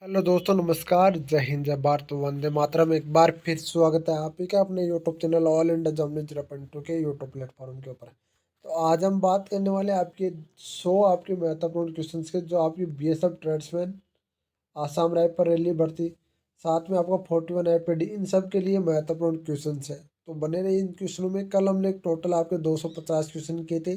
Hello दोस्तों, नमस्कार। जय हिंद, जय भारत, वंदे मातरम। एक बार फिर स्वागत है आप ही का अपने YouTube channel all India journalist 0.2 के यूट्यूब प्लेटफॉर्म के ऊपर। तो आज हम बात करने वाले हैं आपके 100 आपके महत्वपूर्ण क्वेश्चंस के, जो आपकी BSF tradesman, Assam rifle rally भर्ती, साथ में आपका 41 एपीडी, इन सब के लिए महत्वपूर्ण क्वेश्चन है। तो बने रहिए इन क्वेश्चनों में। कल हमने टोटल आपके 250 क्वेश्चन किए थे।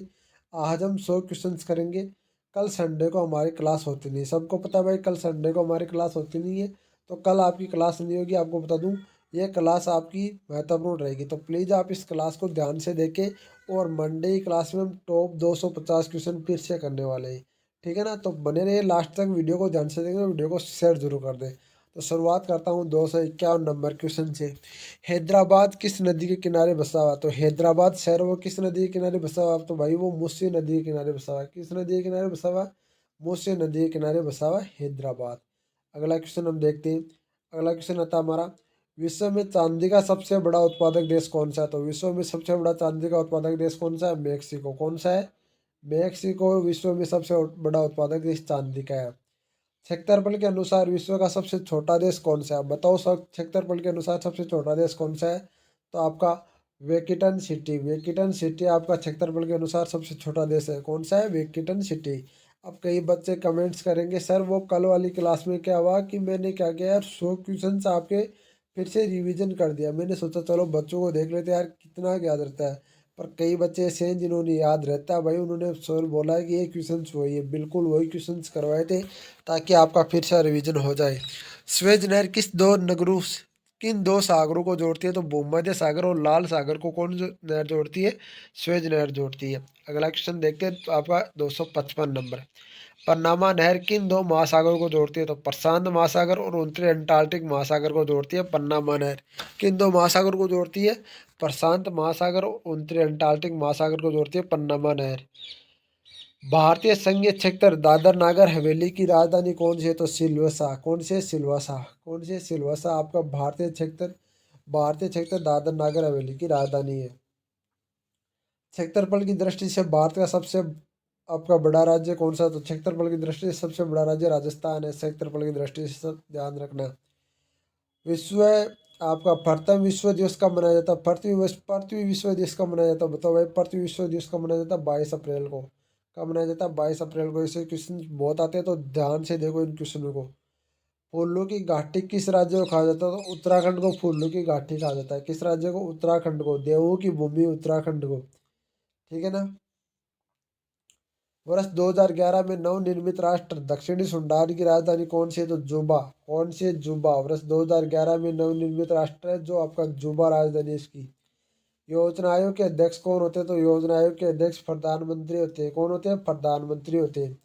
आज हम 100 क्वेश्चन करेंगे। कल संडे को हमारी क्लास होती नहीं, सबको पता है भाई, कल संडे को हमारी क्लास होती नहीं है। तो कल आपकी क्लास नहीं होगी। आपको बता दूं, ये क्लास आपकी महत्वपूर्ण रहेगी, तो प्लीज़ आप इस क्लास को ध्यान से देखें। और मंडे की क्लास में हम टॉप 250 क्वेश्चन फिर से करने वाले हैं। ठीक है ना? तो बने रहिए लास्ट तक, वीडियो को ध्यान से देखें, वीडियो को शेयर जरूर कर दें। तो शुरुआत करता हूँ 251 नंबर क्वेश्चन से। हैदराबाद किस नदी के किनारे बसा हुआ? तो हैदराबाद शहर वो किस नदी के किनारे बसा हुआ? तो भाई वो मूसी नदी के किनारे बसा हुआ है। किस नदी के किनारे बसा हुआ? मूसी नदी के किनारे बसा हुआ हैदराबाद। अगला क्वेश्चन हम देखते हैं। अगला क्वेश्चन आता है हमारा, विश्व में चांदी का सबसे बड़ा उत्पादक देश कौन सा है? तो विश्व में सबसे बड़ा चांदी का उत्पादक देश कौन सा है? मेक्सिको। कौन सा है? मेक्सिको विश्व में सबसे बड़ा उत्पादक देश चांदी का है। क्षेत्रफल के अनुसार विश्व का सबसे छोटा देश कौन सा है? बताओ सब, क्षेत्रफल के अनुसार सबसे छोटा देश कौन सा है? तो आपका वेटिकन सिटी। वेटिकन सिटी आपका क्षेत्रफल के अनुसार सबसे छोटा देश है। कौन सा है? Vatican city. अब कई बच्चे कमेंट्स करेंगे, सर वो कल वाली क्लास में क्या हुआ कि मैंने क्या किया यार, 100 क्वेश्चन आपके फिर से रिवीजन कर दिया। मैंने सोचा चलो बच्चों को देख लेते यार कितना याद रहता है। पर कई बच्चे ऐसे हैं जिन्होंने याद रहता है भाई, उन्होंने सर बोला है कि ये क्वेश्चन वही है, बिल्कुल वही क्वेश्चन करवाए थे, ताकि आपका फिर से रिवीजन हो जाए। स्वेज नहर किन दो सागरों को जोड़ती है? तो भूमध्य सागर और लाल सागर को कौन नहर जोड़ती है? स्वेज नहर जोड़ती है। अगला क्वेश्चन देखते हैं, तो आपका 255 नंबर। पनामा नहर किन दो महासागरों को जोड़ती है? तो प्रशांत महासागर और उत्तरी अंटार्कटिक महासागर को जोड़ती है पन्नामा नहर। किन दो महासागर को जोड़ती है? प्रशांत महासागर और उत्तरी अंटार्कटिक महासागर को जोड़ती है पन्नामा नहर। भारतीय संघीय क्षेत्र दादर नागर हवेली की राजधानी कौन सी है? तो सिलवासा। कौन सी है? सिलवासा। कौन सी है? सिलवासा आपका भारतीय क्षेत्र दादर नागर हवेली की राजधानी है। क्षेत्रफल की दृष्टि से भारत का सबसे आपका बड़ा राज्य कौन सा? तो क्षेत्रफल की दृष्टि से सबसे बड़ा राज्य राजस्थान है। क्षेत्रफल की दृष्टि से सब ध्यान रखना। विश्व आपका प्रथम विश्व दिवस कब मनाया जाता है? पृथ्वी विश्व दिवस कब मनाया जाता है? बताओ भाई, पृथ्वी विश्व दिवस कब मनाया जाता है? 22 अप्रैल को। कब मनाया जाता है? 22 अप्रैल को। ऐसे क्वेश्चन बहुत आते हैं, तो ध्यान से देखो इन क्वेश्चनों को। फूलों की घाटी किस राज्य को कहा जाता है? तो उत्तराखंड को फूलों की घाटी कहा जाता है। किस राज्य को? उत्तराखंड को। देवों की भूमि उत्तराखंड को। ठीक है ना? वर्ष 2011 में नवनिर्मित राष्ट्र दक्षिणी सुडान की राजधानी कौन सी है? तो जुबा। कौन सी है? जुबा। वर्ष 2011 में नवनिर्मित राष्ट्र है जो आपका जुबा राजधानी है इसकी। योजना आयोग के अध्यक्ष कौन होते हैं? तो योजना आयोग के अध्यक्ष प्रधानमंत्री होते हैं। कौन होते हैं? प्रधानमंत्री होते हैं।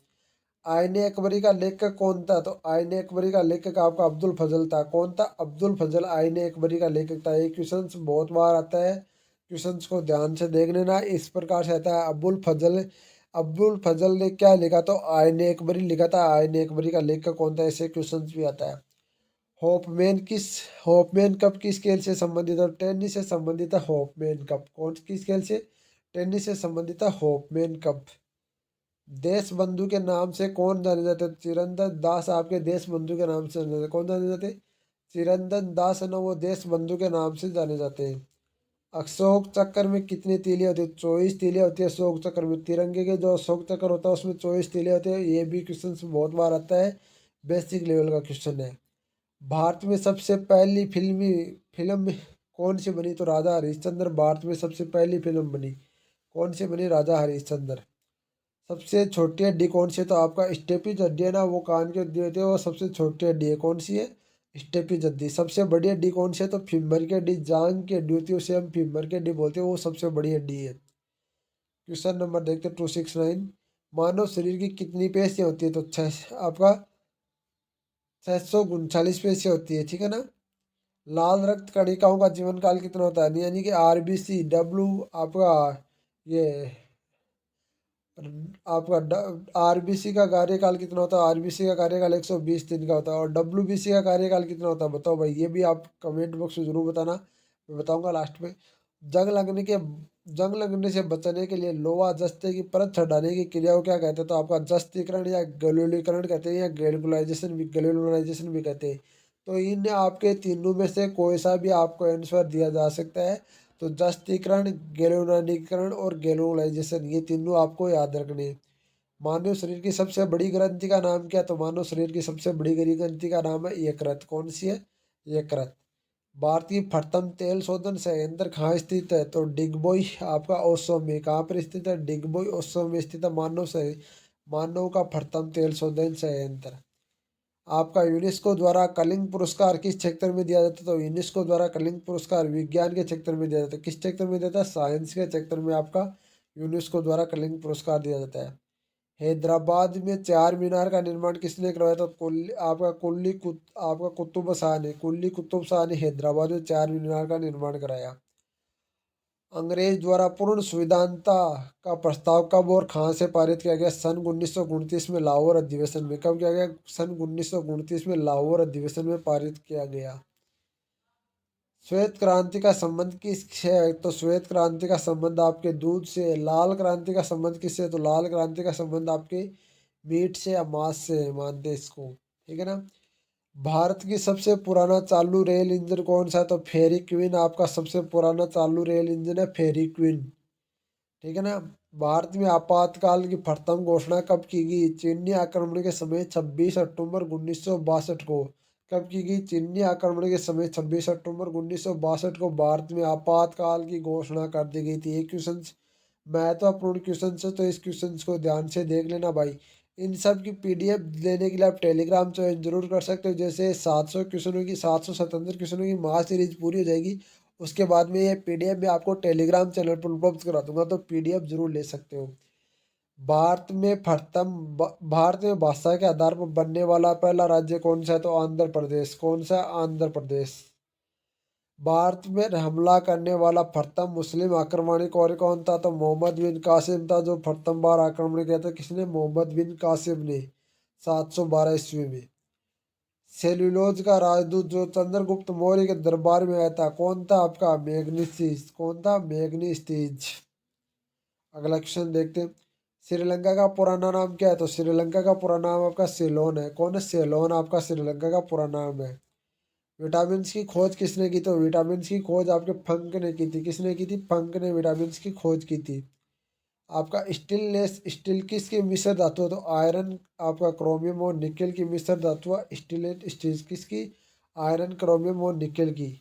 आईने अकबरी का लेखक कौन था? तो आईने अकबरी का लेखक आपका अब्दुल फजल था। कौन था? अब्दुल फजल आईने अकबरी का लेखक था। ये क्वेश्चन बहुत बार आता है, क्वेश्चन को ध्यान से देख लेना। इस प्रकार से आता है, अब्दुल फजल ने क्या लिखा? तो आईने अकबरी लिखा था। आईने अकबरी का लेखक कौन था? ऐसे क्वेश्चन भी आता है। होपमैन किस होपमैन कप किस खेल से संबंधित है? टेनिस से संबंधित है होपमैन कप। कौन किस खेल से? टेनिस से संबंधित है होपमैन कप। देश बंधु के नाम से कौन जाने जाते हैं? चिरंतन दास आपके देश बंधु के नाम से जाने जाते हैं। कौन जाने जाते हैं? चिरंतन दास है ना, वो देश बंधु के नाम से जाने जाते हैं। अशोक चक्र में कितनी तीलियां होती है? 24 तीलियां होती है अशोक चक्र में। तिरंगे के जो अशोक चक्र होता है उसमें 24 तीलियां होती है। ये भी क्वेश्चन बहुत बार आता है, बेसिक लेवल का क्वेश्चन है। भारत में सबसे पहली फिल्म कौन सी बनी? तो राजा हरिश्चंद्र भारत में सबसे पहली फिल्म बनी। कौन सी बनी? राजा हरिश्चंद्र। सबसे छोटी हड्डी कौन सी है? तो आपका स्टेपी हड्डी है ना, वो कान की हड्डी होती है, वो सबसे छोटी हड्डी है। कौन सी है? स्टेपी हड्डी। सबसे बड़ी हड्डी कौन सी है? तो फीमर की हड्डी, जांग की हड्डी होती है, उसे हम फीमर की हड्डी बोलते हैं, वो सबसे बड़ी हड्डी है। क्वेश्चन नंबर देखते हैं 269। मानव शरीर की कितनी पेशियां होती है? तो छः आपका 639 पेशियां होती है। ठीक है ना? लाल रक्त कणिकाओं का जीवन काल कितना होता है? यानी कि आरबीसी डब्ल्यू आपका ये आपका आरबीसी का कार्यकाल कितना होता है? आरबीसी का कार्यकाल 120 दिन का होता है। और डब्ल्यूबीसी का कार्यकाल कितना होता है? बताओ भाई, ये भी आप कमेंट बॉक्स में जरूर बताना, मैं बताऊंगा लास्ट में। जंग लगने के जंग लगने से बचने के लिए लोहा जस्ते की परत हटाने की क्रिया को क्या कहते हैं? तो आपका जस्तीकरण या गैल्वेनीकरण कहते हैं, या गैल्वेनाइजेशन भी कहते हैं। तो इन आपके तीनों में से कोई सा भी आपको आंसर दिया जा सकता है। तो जस्तीकरण, गैल्वेनीकरण और गैल्वेनाइजेशन, ये तीनों आपको याद रखने हैं। मानव शरीर की सबसे बड़ी ग्रंथि का नाम क्या है? तो मानव शरीर की सबसे बड़ी ग्रंथि का नाम है यकृत। कौन सी है? यकृत। भारतीय प्रथम तेल शोधन संयंत्र कहाँ स्थित है? तो डिगबोई आपका ओसोम में। कहाँ पर स्थित है? डिगबोई ओसोम में स्थित है मानव का प्रथम तेल शोधन संयंत्र। आपका यूनेस्को द्वारा कलिंग पुरस्कार किस क्षेत्र में दिया जाता है? तो यूनेस्को द्वारा कलिंग पुरस्कार विज्ञान के क्षेत्र में दिया जाता है। किस क्षेत्र में दिया जाता है? साइंस के क्षेत्र में आपका यूनेस्को द्वारा कलिंग पुरस्कार दिया जाता है। हैदराबाद में चार मीनार का निर्माण किसने करवाया? तो आपका कुतुब शाह ने, कुल्ली कुतुब शाह ने हैदराबाद में चार मीनार का निर्माण कराया। अंग्रेज द्वारा पूर्ण संविधानता का प्रस्ताव कब और कहाँ से पारित किया गया? सन 1929 में लाहौर अधिवेशन में। कब किया गया? सन 1929 में लाहौर अधिवेशन में पारित किया गया। श्वेत क्रांति का संबंध किससे है? तो श्वेत क्रांति का संबंध आपके दूध से। लाल क्रांति का संबंध किससे? तो लाल क्रांति का संबंध आपके मीट से या मांस से मानते हैं इसको। ठीक है ना। भारत की सबसे पुराना चालू रेल इंजन कौन सा है? तो फेरी क्वीन आपका सबसे पुराना चालू रेल इंजन है, फेरी क्वीन। ठीक है ना। भारत में आपातकाल की प्रथम घोषणा कब की गई? चीनी आक्रमण के समय 26 अक्टूबर 1962 को। कब की गई? चीनी आक्रमण के समय 26 अक्टूबर 1962 को भारत में आपातकाल की घोषणा कर दी गई थी। ये क्वेश्चन महत्वपूर्ण क्वेश्चन है, तो इस क्वेश्चन को ध्यान से देख लेना भाई। इन सब की पीडीएफ लेने के लिए आप टेलीग्राम ज्वाइन जरूर कर सकते हो। जैसे 700 क्वेश्चनों की महा सीरीज पूरी हो जाएगी, उसके बाद में ये पीडीएफ मैं आपको टेलीग्राम चैनल पर उपलब्ध करा दूंगा, तो पीडीएफ जरूर ले सकते हो। भारत में भाषा के आधार पर बनने वाला पहला राज्य कौन सा है? तो आंध्र प्रदेश। कौन सा? आंध्र प्रदेश। भारत में हमला करने वाला प्रथम मुस्लिम आक्रमणिक और कौन था? तो मोहम्मद बिन कासिम था, जो प्रथम बार आक्रमण किया था। किसने? मोहम्मद बिन कासिम ने 712 ईस्वी में। सेल्यूलोज का राजदूत जो चंद्रगुप्त मौर्य के दरबार में आया था, कौन था? आपका मैग्नीसीज। कौन था? मैग्नीसीज। अगला क्वेश्चन देखते हैं। श्रीलंका का पुराना नाम क्या है? तो श्रीलंका का पुराना नाम आपका सेलोन है। कौन है? सेलोन आपका श्रीलंका का पुराना नाम है। विटामिन की खोज किसने की? तो विटामिन की खोज आपके फंक ने की थी। किसने की थी? फंक ने विटामिन की खोज की थी। आपका स्टेनलेस स्टील किसकी मिश्र धातु है? तो आयरन आपका क्रोमियम और निकेल की मिश्र धातु है स्टीलेट स्टील। किसकी? आयरन, क्रोमियम और निकेल की।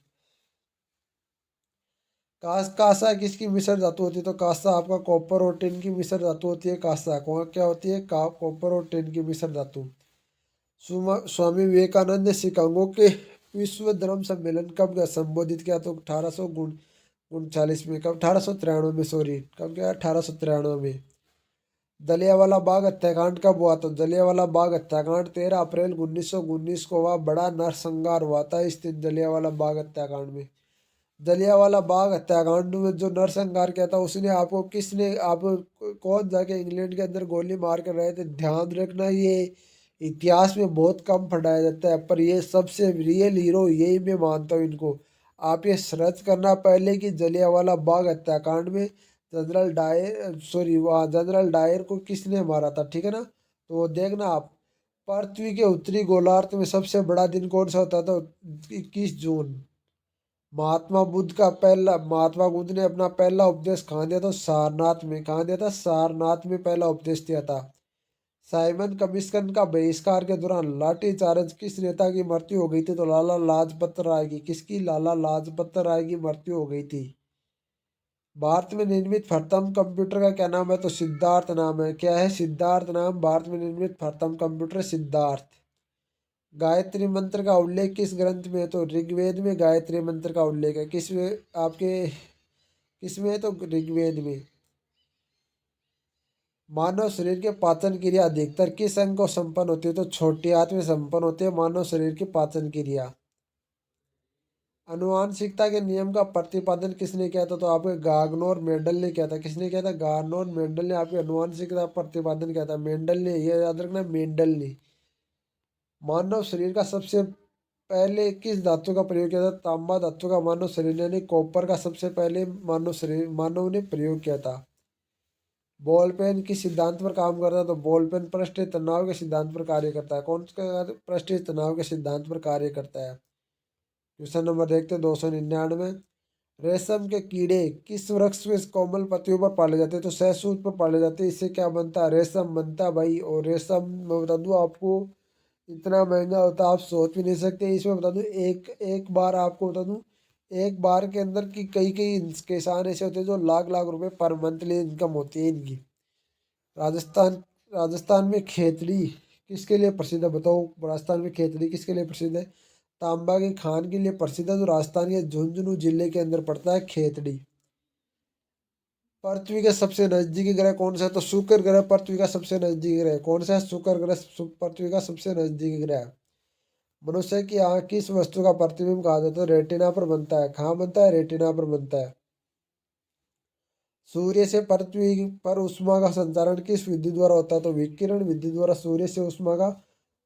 कांसा किसकी मिश्र धातु होती है? तो कांसा आपका कॉपर और टिन की मिश्र धातु होती है। कांसा कौन क्या होती है? कॉपर और टिन की मिश्र धातु। स्वामी विवेकानंद ने शिकागो के विश्व धर्म सम्मेलन कब संबोधित किया? तो 1839 में। कब? 1893 में, सॉरी। कब क्या? 1893 में। जलियांवाला बाग हत्याकांड कब हुआ? तो जलियांवाला बाग हत्याकांड 13 अप्रैल 1919 को हुआ। बड़ा नरसंहार हुआ था इस दिन जलियांवाला बाग हत्याकांड में। जलियांवाला बाग हत्याकांड में जो नरसंहार किया था, उसने आपको किसने आप कौन जाके इंग्लैंड के अंदर गोली मार कर रहे थे? ध्यान रखना, ये इतिहास में बहुत कम पढ़ाया जाता है, पर ये सबसे रियल हीरो यही मैं मानता हूँ इनको। आप ये सर्च करना पहले कि जलियांवाला बाग हत्याकांड में जनरल डायर को किसने मारा था। ठीक है ना। तो वो देखना आप। पृथ्वी के उत्तरी गोलार्ध में सबसे बड़ा दिन कौन सा होता था? 21 जून। महात्मा बुद्ध ने अपना पहला उपदेश कहाँ दिया था? सारनाथ में। कहाँ दिया था? सारनाथ में पहला उपदेश दिया था। साइमन कमीशन का बहिष्कार के दौरान लाठीचार्ज किस नेता की मृत्यु हो गई थी? तो लाला लाजपत राय की। किसकी? लाला लाजपत राय की मृत्यु हो गई थी। भारत में निर्मित प्रथम कंप्यूटर का क्या नाम है? तो सिद्धार्थ नाम है। क्या है? सिद्धार्थ नाम। भारत में निर्मित प्रथम कंप्यूटर सिद्धार्थ। गायत्री मंत्र का उल्लेख किस ग्रंथ में है? तो ऋग्वेद में गायत्री मंत्र का उल्लेख है। किसमें? आपके किसमें है? तो ऋग्वेद में। मानव शरीर के पाचन क्रिया अधिकतर किस अंग को संपन्न होती है? तो छोटी आंत में संपन्न होती है मानव शरीर की पाचन क्रिया। अनुवांशिकता के नियम का प्रतिपादन किसने किया था? तो आपके गार्गनर मेंडल ने किया था। किसने किया था? गार्गनर मेंडल ने आपके अनुवांशिकता प्रतिपादन किया था। मेंडल ने, ये याद रखना, मेंडल ने। मानव शरीर का सबसे पहले किस धातु का प्रयोग किया था? तांबा धातु का मानव शरीर यानी कॉपर का सबसे पहले मानव ने प्रयोग किया था। बॉल पेन किस सिद्धांत पर काम करता है? तो बॉल पेन पृष्ठीय तनाव के सिद्धांत पर कार्य करता है। कौन सा पृष्ठीय तनाव के सिद्धांत पर कार्य करता है? क्वेश्चन नंबर देखते हैं 299। रेशम के कीड़े किस वृक्ष में कोमल पत्तियों पर पाले जाते हैं? तो सहसूत पर पाले जाते हैं। इससे क्या बनता है? रेशम बनता है भाई। और रेशम मैं बता दूं आपको इतना महंगा होता है आप सोच भी नहीं सकते। इसमें बता दूं एक एक बार आपको बता दूं एक बार के अंदर की कई कई किसान ऐसे होते हैं जो लाख लाख रुपए पर मंथली इनकम होती है इनकी। राजस्थान राजस्थान में खेतड़ी किसके लिए प्रसिद्ध है? बताओ राजस्थान में खेतड़ी किसके लिए प्रसिद्ध है? तांबा की खान के लिए प्रसिद्ध है जो राजस्थान के झुंझुनू जिले के अंदर पड़ता है खेतड़ी। पृथ्वी के सबसे नजदीकी ग्रह कौन सा है? तो शुक्र ग्रह पृथ्वी का सबसे नजदीकी ग्रह कौन सा है? शुक्र ग्रह पृथ्वी का सबसे नजदीकी ग्रह है। मनुष्य की आंख किस वस्तु का प्रतिबिंब कहा जाता है? तो रेटिना पर बनता है। कहाँ बनता है? रेटिना पर बनता है। सूर्य से पृथ्वी पर ऊष्मा का संचारण किस विधि द्वारा होता है? तो विकिरण विधि द्वारा सूर्य से ऊष्मा का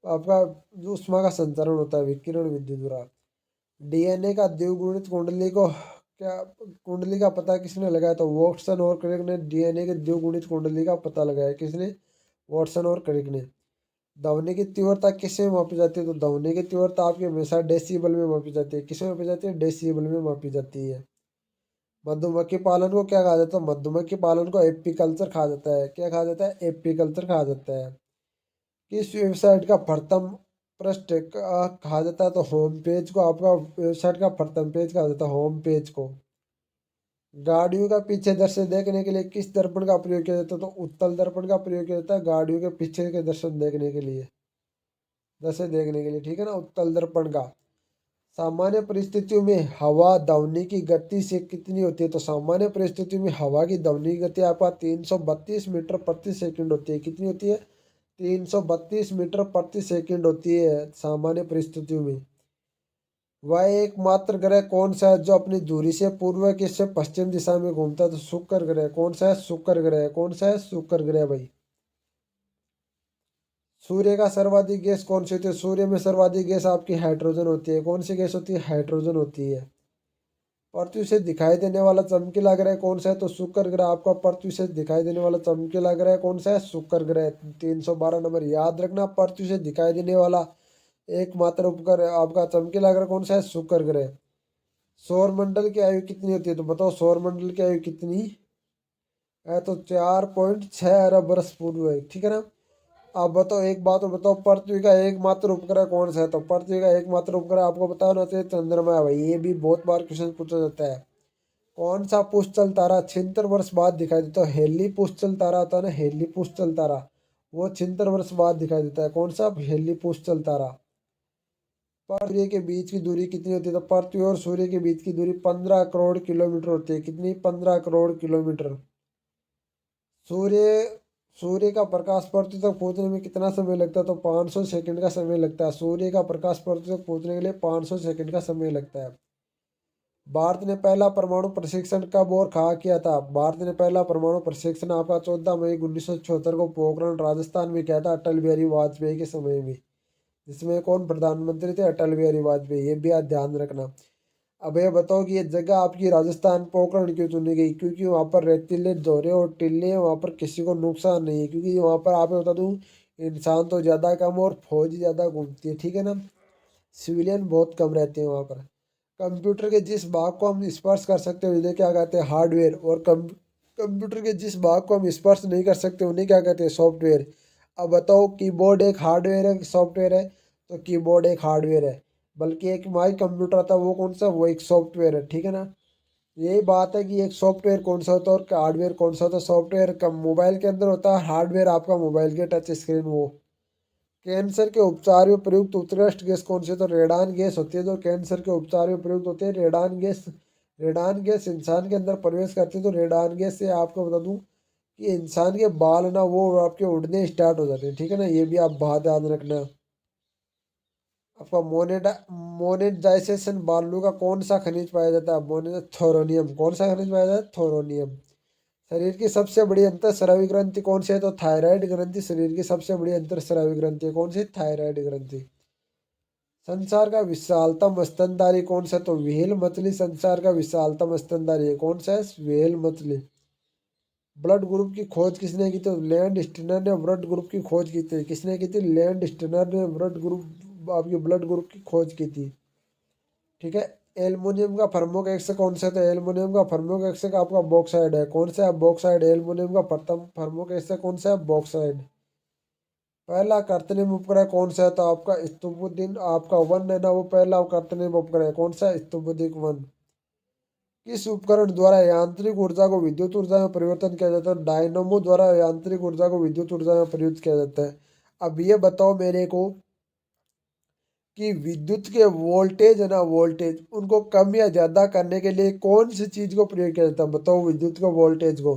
आपका जो ऊष्मा का संचारण होता है विकिरण विधि द्वारा। डीएनए का द्विगुणित कुंडली को क्या कुंडली का पता किसने लगाया? तो वॉटसन और क्रिक ने डीएनए के द्विगुणित कुंडली का पता लगाया। किसने? वॉटसन और क्रिक ने। ध्वनि की तीव्रता किसमें मापी जाती है? तो ध्वनि की तीव्रता आपकी हमेशा डेसिबल में मापी जाती है। किसमें मापी जाती है? डेसिबल में मापी जाती है। मधुमक्खी पालन को क्या कहा जाता है? मधुमक्खी पालन को एपीकल्चर कहा जाता है। क्या कहा जाता है? एपीकल्चर कहा जाता है। किस वेबसाइट का प्रथम पृष्ठ कहा जाता है? तो होम पेज को आपका वेबसाइट का प्रथम पेज कहा जाता है होम पेज को। गाड़ियों का पीछे दृश्य देखने के लिए किस दर्पण का प्रयोग किया जाता है? तो उत्तल दर्पण का प्रयोग किया जाता है गाड़ियों के पीछे के दर्शन देखने के लिए, दृश्य देखने के लिए। ठीक है ना, उत्तल दर्पण का। सामान्य परिस्थितियों में हवा ध्वनि की गति से कितनी होती है? तो सामान्य परिस्थितियों में हवा की ध्वनि की गति आपका 332 मीटर प्रति सेकंड होती है। कितनी होती है? 332 मीटर प्रति सेकंड होती है सामान्य परिस्थितियों में। वह एकमात्र ग्रह कौन सा है जो अपनी दूरी से पूर्व के से पश्चिम दिशा में घूमता है? तो शुक्र ग्रह। कौन सा है? शुक्र ग्रह। कौन सा है? शुक्र ग्रह भाई। सूर्य का सर्वाधिक गैस कौन सी होती है? सूर्य में सर्वाधिक गैस आपकी हाइड्रोजन होती है। कौन सी गैस होती है? हाइड्रोजन होती है। पृथ्वी से दिखाई देने वाला चमकीला ग्रह कौन सा है? तो शुक्र ग्रह। आपका पृथ्वी से दिखाई देने वाला चमकीला ग्रह कौन सा है? शुक्र ग्रह। 312 नंबर याद रखना, पृथ्वी से दिखाई देने वाला एकमात्र उपग्रह आपका चमकीला ग्रह कौन सा है? शुक्र ग्रह। सौर मंडल की आयु कितनी होती है? तो बताओ सौर मंडल की आयु कितनी है? तो 4.6 अरब वर्ष पूर्व है। ठीक है ना। आप बताओ एक बात और बताओ, पृथ्वी का एकमात्र उपग्रह कौन सा है? तो पृथ्वी का एकमात्र उपग्रह आपको बताओ ना, तो चंद्रमा है भाई। ये भी बहुत बार क्वेश्चन पूछा जाता है। कौन सा पुष्चल तारा 76 वर्ष बाद दिखाई देता है? हेली पुष्चल तारा होता है ना, हेली पुष्चल तारा, वो 76 वर्ष बाद दिखाई देता है। कौन सा? हेली पुष्चल तारा। सूर्य के बीच की दूरी कितनी होती है? तो पृथ्वी और सूर्य के बीच की दूरी 15 करोड़ किलोमीटर होती है। कितनी? 15 करोड़ किलोमीटर। सूर्य सूर्य का प्रकाश पृथ्वी तक पहुंचने में कितना समय लगता है? तो 500 सेकंड का समय लगता है। सूर्य का प्रकाश पृथ्वी तक पहुंचने के लिए 500 सेकंड का समय लगता है। भारत ने पहला परमाणु प्रशिक्षण कब और कहाँ किया था? भारत ने पहला परमाणु प्रशिक्षण आपका 14 मई 1976 को पोखरण राजस्थान में किया था अटल बिहारी वाजपेयी के समय में। जिसमें कौन प्रधानमंत्री थे? अटल बिहारी वाजपेयी। ये भी आप ध्यान रखना। अब ये बताओ कि ये जगह आपकी राजस्थान पोखरण क्यों चुनी गई? क्योंकि वहाँ पर रेतीले दौरे और टिल्ले हैं, वहाँ पर किसी को नुकसान नहीं है। क्योंकि वहाँ पर आपको बता दूँ इंसान तो ज़्यादा कम और फौज ज़्यादा घूमती है। ठीक है ना, सिविलियन बहुत कम रहते हैं वहाँ पर। कंप्यूटर के जिस भाग को हम स्पर्श कर सकते हैं उन्हें क्या कहते हैं? हार्डवेयर। और कंप्यूटर के जिस भाग को हम स्पर्श नहीं कर सकते उन्हें क्या कहते हैं? सॉफ्टवेयर। अब बताओ कीबोर्ड एक हार्डवेयर है कि सॉफ्टवेयर है? तो कीबोर्ड एक हार्डवेयर है। बल्कि एक माई कंप्यूटर था वो कौन सा? वो एक सॉफ्टवेयर है। ठीक है ना। यही बात है कि एक सॉफ्टवेयर कौन सा होता है और हार्डवेयर कौन सा होता है। सॉफ्टवेयर का मोबाइल के अंदर होता है, हार्डवेयर आपका मोबाइल के टच स्क्रीन वो। कैंसर के उपचार में प्रयुक्त उत्कृष्ट गैस कौन सी है? तो रेडान गैस होती है जो कैंसर के उपचार में प्रयुक्त होती है। Radon gas. रेडान गैस इंसान के अंदर प्रवेश करती है तो रेडान गैस से आपको बता दूं कि इंसान के बाल ना वो आपके उड़ने स्टार्ट हो जाते हैं। ठीक है ना, ये भी आप बात याद रखना। आपका मोनेटाइजेशन बालू का कौन सा खनिज पाया जाता है? थोरोनियम। कौन सा खनिज पाया जाता है? थोरोनियम। शरीर की सबसे बड़ी अंतःस्रावी ग्रंथि कौन सी है? तो थायराइड ग्रंथि शरीर की सबसे बड़ी अंतःस्रावी ग्रंथि है। कौन सी? थायराइड ग्रंथि। संसार का विशालतम स्तनधारी कौन सा? तो व्हेल मछली संसार का विशालतम स्तनधारी है। कौन सा है? व्हेल मछली। ब्लड ग्रुप की खोज किसने की? तो लैंड स्टिनर ने ब्लड ग्रुप की खोज की थी। किसने की थी? लैंड स्टिनर ने ब्लड ग्रुप की खोज की थी। ठीक है। एल्युमिनियम का प्रमुख एक्स कौन सा? तो एल्युमिनियम का प्रमुख एक्स आपका बॉक्साइड है। कौन सा है? बॉक्साइड। एल्युमिनियम का प्रथम प्रमुख एक्स कौन सा है? बॉक्साइड। पहला कृत्रिम उपग्रह कौन सा है? तो आपका स्तुपुदीन आपका वन है ना, वो पहला कृत्रिम उपग्रह है। कौन सा? स्तुपुदीन वन। किस उपकरण द्वारा यांत्रिक ऊर्जा को विद्युत ऊर्जा में परिवर्तन किया जाता है? डायनमो द्वारा यांत्रिक ऊर्जा को विद्युत ऊर्जा में प्रयुक्त किया जाता है। अब ये बताओ मेरे को कि विद्युत के वोल्टेज है ना, वोल्टेज उनको कम या ज्यादा करने के लिए कौन सी चीज को प्रयोग किया जाता है? बताओ विद्युत के वोल्टेज को।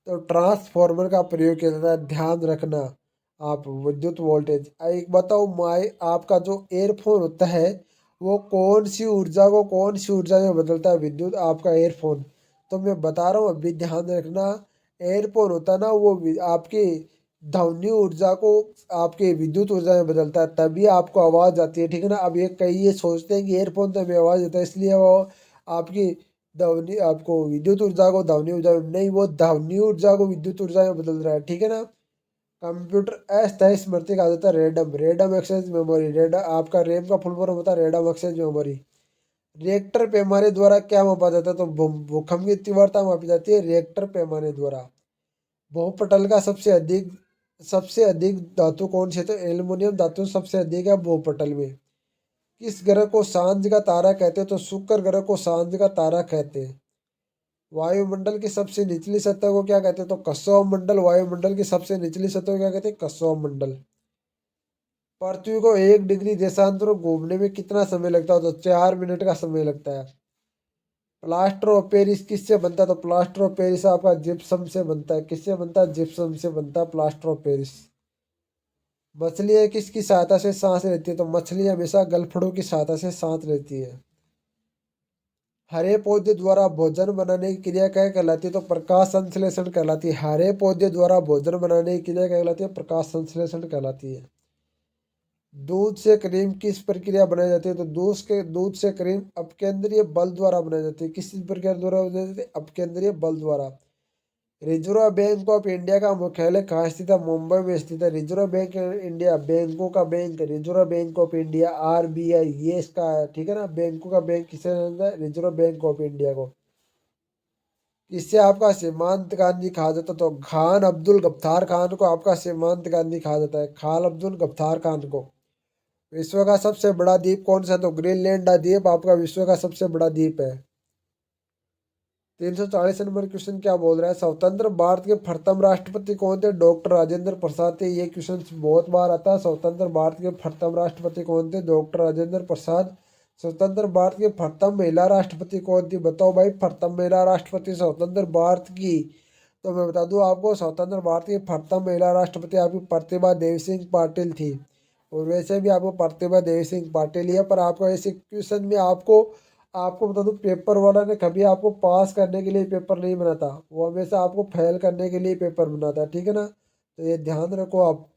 तो ट्रांसफॉर्मर का प्रयोग किया जाता है। ध्यान रखना आप। विद्युत वोल्टेज एक बताओ, माई आपका जो एयरफोन होता है वो कौन सी ऊर्जा में बदलता है? विद्युत आपका एयरफोन। तो मैं बता रहा हूँ अभी, ध्यान रखना। एयरफोन होता है ना, वो आपकी ध्वनि ऊर्जा को आपके विद्युत ऊर्जा में बदलता है, तभी आपको आवाज़ आती है। ठीक है ना। अब ये कई ये सोचते हैं कि एयरफोन से हमें आवाज़ आता है इसलिए वो आपकी ध्वनि आपको विद्युत ऊर्जा को ध्वनि ऊर्जा में नहीं, वो ध्वनि ऊर्जा को विद्युत ऊर्जा में बदल रहा है। ठीक है ना। कंप्यूटर अस्थायी स्मृति कहा जाता है random. Random access memory. Random आपका रैम का फुल फॉर्म होता है रैंडम एक्सेस मेमोरी। रिएक्टर पैमाने द्वारा क्या मापा जाता है? तो भूकंप की तीव्रता मापी जाती है रिएक्टर पैमाने द्वारा। बहुपटल का सबसे अधिक धातु कौन सी है? तो एल्युमिनियम धातु सबसे अधिक है बहुपटल में। किस ग्रह को सांझ का तारा कहते हैं? तो शुक्र ग्रह को सांझ का तारा कहते हैं। वायुमंडल की सबसे निचली सतह को क्या कहते हैं? तो कसौव मंडल। वायुमंडल की सबसे निचली सतह को क्या कहते हैं? कसौव मंडल। पृथ्वी को 1 डिग्री देशांतर घूमने में कितना समय लगता है? तो 4 मिनट का समय लगता है। प्लास्टर ऑफ पेरिस किससे बनता है? तो प्लास्टर ऑफ पेरिस आपका जिप्सम से बनता है। किससे बनता है? जिप्सम से बनता है प्लास्टर ऑफ पेरिस। मछलियाँ किसकी सहायता से सांस लेती है? तो मछली हमेशा गलफड़ों की सहायता से सांस लेती है। हरे पौधे द्वारा भोजन बनाने की क्रिया क्या कहलाती है? तो प्रकाश संश्लेषण कहलाती है। हरे पौधे द्वारा भोजन बनाने की क्रिया क्या कहलाती है? प्रकाश संश्लेषण कहलाती है। दूध से क्रीम किस प्रक्रिया बनाई जाती है? तो दूध से क्रीम अपकेंद्रीय बल द्वारा बनाई जाती है। किस प्रक्रिया द्वारा बनाई जाती है? अपकेंद्रीय बल द्वारा। रिजर्व बैंक ऑफ इंडिया का मुख्यालय कहाँ स्थित है? मुंबई में स्थित है। रिजर्व बैंक इंडिया बैंकों का bank. Reserve bank of India RBI ये इसका है। ठीक है ना। बैंकों का बैंक किसे जानता है? रिजर्व बैंक ऑफ इंडिया को। इससे आपका सीमांत गांधी कहा जाता है? तो खान अब्दुल गफ्तार खान को आपका सीमांत गांधी कहा जाता है। खान अब्दुल गफ्तार खान को। विश्व का सबसे बड़ा द्वीप कौन सा? तो ग्रीनलैंड द्वीप आपका विश्व का सबसे बड़ा द्वीप है। 340 नंबर क्वेश्चन क्या बोल रहा है? स्वतंत्र भारत के प्रथम राष्ट्रपति कौन थे? डॉक्टर राजेंद्र प्रसाद थे। ये क्वेश्चन बहुत बार आता है। स्वतंत्र भारत के प्रथम राष्ट्रपति कौन थे? डॉक्टर राजेंद्र प्रसाद। स्वतंत्र भारत की प्रथम महिला राष्ट्रपति कौन थी? बताओ भाई, प्रथम महिला राष्ट्रपति स्वतंत्र भारत की। तो मैं बता दूं आपको, स्वतंत्र भारत की प्रथम महिला राष्ट्रपति आपकी प्रतिभा देवी सिंह पाटिल थी। और वैसे भी आपको प्रतिभा देवी सिंह पाटिल ही है, पर आपको ऐसे क्वेश्चन में आपको आपको बता दूं, पेपर वाला ने कभी आपको पास करने के लिए पेपर नहीं बनाता, वो हमेशा आपको फेल करने के लिए पेपर बनाता है। ठीक है ना। तो ये ध्यान रखो आप।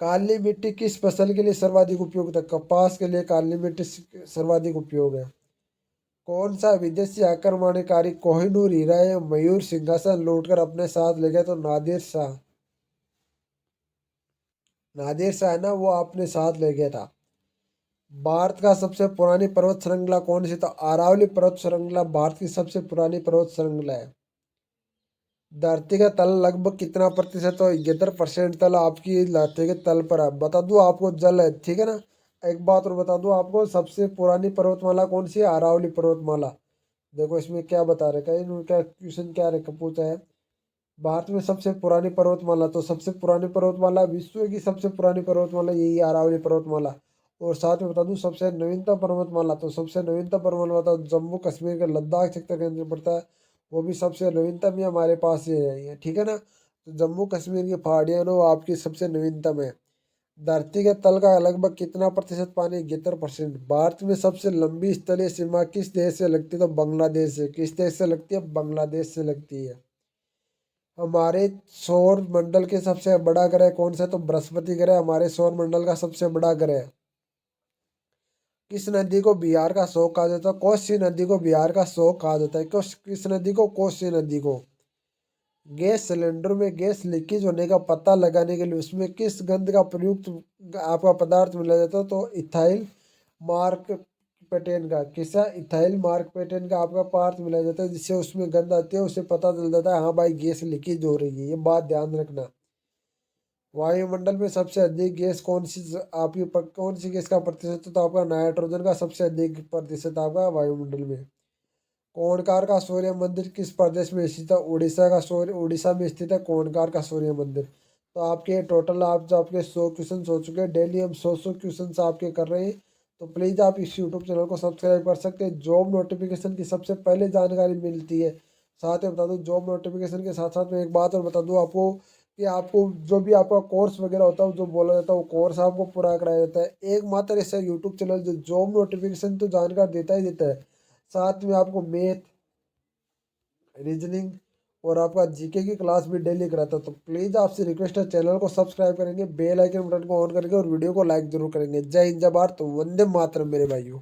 काली मिट्टी किस फसल के लिए सर्वाधिक उपयुक्त है? कपास के लिए काली मिट्टी सर्वाधिक उपयोग है। कौन सा विदेशी आक्रमणकारी कोहिनूर हीरा या मयूर सिंहासन लूटकर अपने साथ ले गया? तो नादिर शाह। नादिर शाह है ना, वो अपने साथ ले गया था। भारत का सबसे पुरानी पर्वत श्रृंखला कौन सी? तो अरावली पर्वत श्रृंखला भारत की सबसे पुरानी पर्वत श्रृंखला है। धरती का तल लगभग कितना प्रतिशत? तो 71% तल आपकी धरती के तल पर है। बता दूं आपको, जल है। ठीक है ना। एक बात और बता दूं आपको, सबसे पुरानी पर्वतमाला कौन सी है? अरावली पर्वतमाला। देखो इसमें क्या बता रखा है, इन्होंने क्या क्वेश्चन क्या पूछा है। भारत में सबसे पुरानी पर्वतमाला, तो सबसे पुरानी पर्वतमाला विश्व की सबसे पुरानी पर्वतमाला यही है, अरावली पर्वतमाला। और साथ में बता दूं, सबसे नवीनतम पर्वतमाला, तो सबसे नवीनतम पर्वतमाला तो जम्मू कश्मीर के लद्दाख सेक्टर के अंदर पड़ता है। वो भी सबसे नवीनतम ही हमारे पास ही है ये। ठीक है ना। तो जम्मू कश्मीर की पहाड़ियाँ वो आपकी सबसे नवीनतम है। धरती के तल का लगभग कितना प्रतिशत पानी? 71%। भारत में सबसे लंबी स्थलीय सीमा किस देश से लगती है? तो बांग्लादेश से। किस देश से लगती है? बांग्लादेश से लगती है। हमारे सौर मंडल के सबसे बड़ा ग्रह कौन सा है? तो बृहस्पति ग्रह हमारे सौर मंडल का सबसे बड़ा ग्रह है। किस नदी को बिहार का शोक कहा जाता है? कोसी नदी को बिहार का शोक कहा जाता है। किस नदी को? कोसी नदी को। गैस सिलेंडर में गैस लीकेज होने का पता लगाने के लिए उसमें किस गंध का प्रयुक्त आपका पदार्थ मिला जाता है? तो इथाइल मार्क पेटेन का। किसा? इथाइल मार्क पेटेन का आपका पदार्थ मिलाया जाता है, जिससे उसमें गंध आती है, उससे पता चल जाता है हाँ भाई गैस लीकेज हो रही है। ये बात ध्यान रखना। वायुमंडल में सबसे अधिक गैस कौन सी आपकी कौन सी गैस का प्रतिशत? तो आपका नाइट्रोजन का सबसे अधिक प्रतिशत आपका वायुमंडल में। कोणकार का सूर्य मंदिर किस प्रदेश में स्थित है? उड़ीसा में स्थित है कोणकार का सूर्य मंदिर। तो आपके टोटल आप जो आपके 100 क्वेश्चन हो चुके हैं। डेली हम 100 क्वेश्चन आपके कर रहे हैं। तो प्लीज़ आप इस यूट्यूब चैनल को सब्सक्राइब कर सकते हैं। जॉब नोटिफिकेशन की सबसे पहले जानकारी मिलती है। साथ ही बता दूँ, जॉब नोटिफिकेशन के साथ साथ मैं एक बात और बता दूँ आपको कि आपको जो भी आपका कोर्स वगैरह होता है, जो बोला जाता है, वो कोर्स आपको पूरा कराया जाता है। एकमात्र ऐसा यूट्यूब चैनल जो जॉब नोटिफिकेशन तो जानकारी देता ही देता है, साथ में आपको मैथ, रीजनिंग और आपका जीके की क्लास भी डेली कराता है। तो प्लीज़ आपसे रिक्वेस्ट है, चैनल को सब्सक्राइब करेंगे, बेल आइकन बटन को ऑन करेंगे और वीडियो को लाइक जरूर करेंगे। जय हिंद, जय भारत, वंदे मातरम मेरे भाइयों।